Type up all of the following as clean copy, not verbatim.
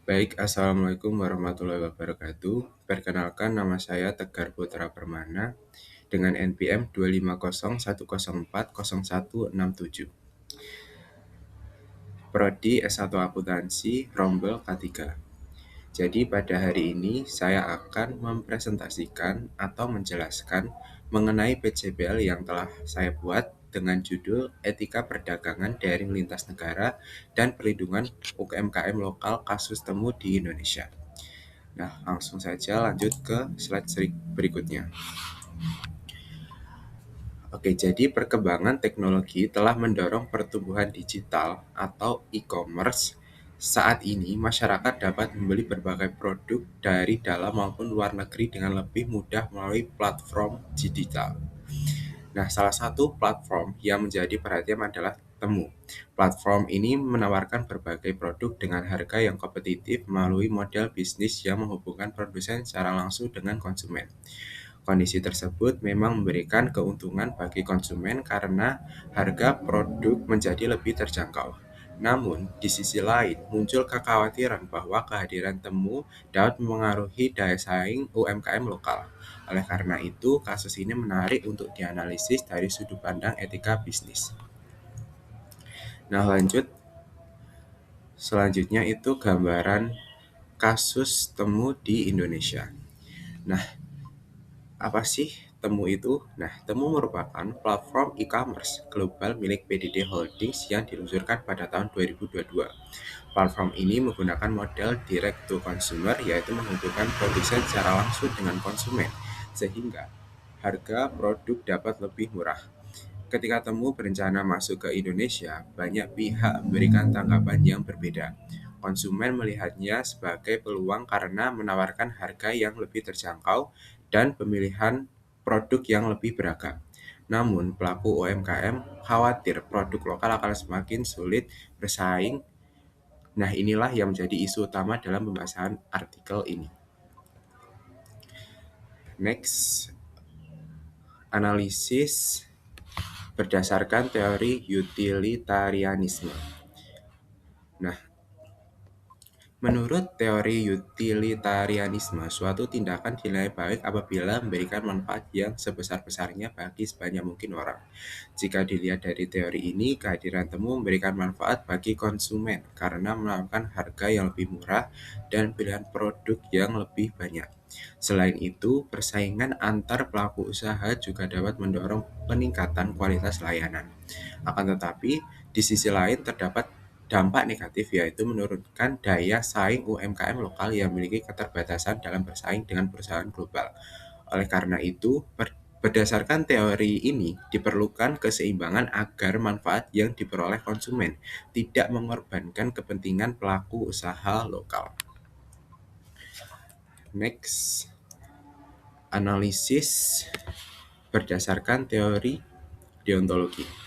Baik, Assalamualaikum warahmatullahi wabarakatuh. Perkenalkan, nama saya Tegar Putra Permana dengan NPM 25010404167. Prodi S1 Akuntansi, Rombel K3. Jadi pada hari ini saya akan mempresentasikan atau menjelaskan mengenai PJBL yang telah saya buat dengan judul Etika Perdagangan Daring Lintas Negara dan Perlindungan UMKM Lokal Kasus Temu di Indonesia. Nah, langsung saja lanjut ke slide berikutnya. Oke, jadi perkembangan teknologi telah mendorong pertumbuhan digital atau e-commerce. Saat ini, masyarakat dapat membeli berbagai produk dari dalam maupun luar negeri dengan lebih mudah melalui platform digital. Nah, salah satu platform yang menjadi perhatian adalah Temu. Platform ini menawarkan berbagai produk dengan harga yang kompetitif melalui model bisnis yang menghubungkan produsen secara langsung dengan konsumen. Kondisi tersebut memang memberikan keuntungan bagi konsumen karena harga produk menjadi lebih terjangkau. Namun, di sisi lain, muncul kekhawatiran bahwa kehadiran Temu dapat mengaruhi daya saing UMKM lokal. Oleh karena itu, kasus ini menarik untuk dianalisis dari sudut pandang etika bisnis. Nah, selanjutnya itu gambaran kasus Temu di Indonesia. Nah, apa sih Temu itu? Nah, Temu merupakan platform e-commerce global milik PDD Holdings yang diluncurkan pada tahun 2022. Platform ini menggunakan model direct to consumer, yaitu menghubungkan produsen secara langsung dengan konsumen, sehingga harga produk dapat lebih murah. Ketika Temu berencana masuk ke Indonesia, banyak pihak memberikan tanggapan yang berbeda. Konsumen melihatnya sebagai peluang karena menawarkan harga yang lebih terjangkau dan pemilihan produk yang lebih beragam. Namun, pelaku UMKM khawatir produk lokal akan semakin sulit bersaing. Nah, inilah yang menjadi isu utama dalam pembahasan artikel ini. Next, analisis berdasarkan teori utilitarianisme. Nah, menurut teori utilitarianisme, suatu tindakan dinilai baik apabila memberikan manfaat yang sebesar-besarnya bagi sebanyak mungkin orang. Jika dilihat dari teori ini, kehadiran Temu memberikan manfaat bagi konsumen karena menawarkan harga yang lebih murah dan pilihan produk yang lebih banyak. Selain itu, persaingan antar pelaku usaha juga dapat mendorong peningkatan kualitas layanan. Akan tetapi, di sisi lain terdapat dampak negatif, yaitu menurunkan daya saing UMKM lokal yang memiliki keterbatasan dalam bersaing dengan perusahaan global. Oleh karena itu, berdasarkan teori ini, diperlukan keseimbangan agar manfaat yang diperoleh konsumen tidak mengorbankan kepentingan pelaku usaha lokal. Next, analisis berdasarkan teori deontologi.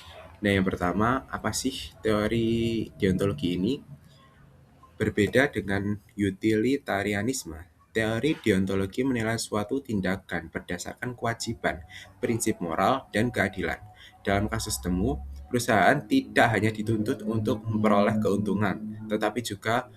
Nah, yang pertama, apa sih teori deontologi ini? Berbeda dengan utilitarianisme, teori deontologi menilai suatu tindakan berdasarkan kewajiban, prinsip moral, dan keadilan. Dalam kasus Temu, perusahaan tidak hanya dituntut untuk memperoleh keuntungan, tetapi juga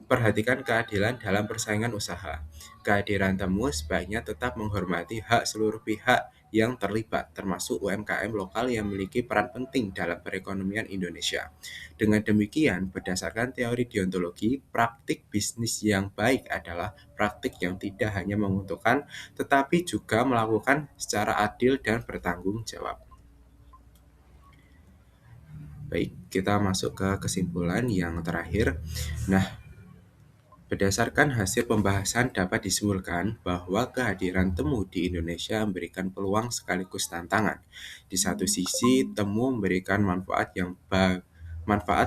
perhatikan keadilan dalam persaingan usaha. Kehadiran Temu sebaiknya tetap menghormati hak seluruh pihak yang terlibat, termasuk UMKM lokal yang memiliki peran penting dalam perekonomian Indonesia. Dengan demikian, berdasarkan teori deontologi, praktik bisnis yang baik adalah praktik yang tidak hanya menguntungkan, tetapi juga melakukan secara adil dan bertanggung jawab. Baik, kita masuk ke kesimpulan yang terakhir. Nah, berdasarkan hasil pembahasan dapat disimpulkan bahwa kehadiran Temu di Indonesia memberikan peluang sekaligus tantangan. Di satu sisi, Temu memberikan manfaat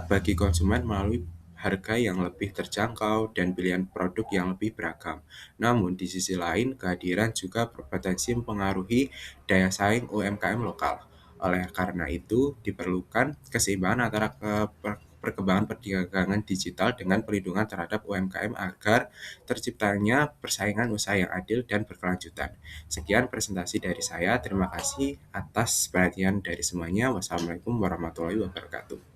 bagi konsumen melalui harga yang lebih terjangkau dan pilihan produk yang lebih beragam. Namun di sisi lain, kehadiran juga berpotensi mempengaruhi daya saing UMKM lokal. Oleh karena itu, diperlukan keseimbangan antara perkembangan perdagangan digital dengan perlindungan terhadap UMKM agar terciptanya persaingan usaha yang adil dan berkelanjutan. Sekian presentasi dari saya. Terima kasih atas perhatian dari semuanya. Wassalamualaikum warahmatullahi wabarakatuh.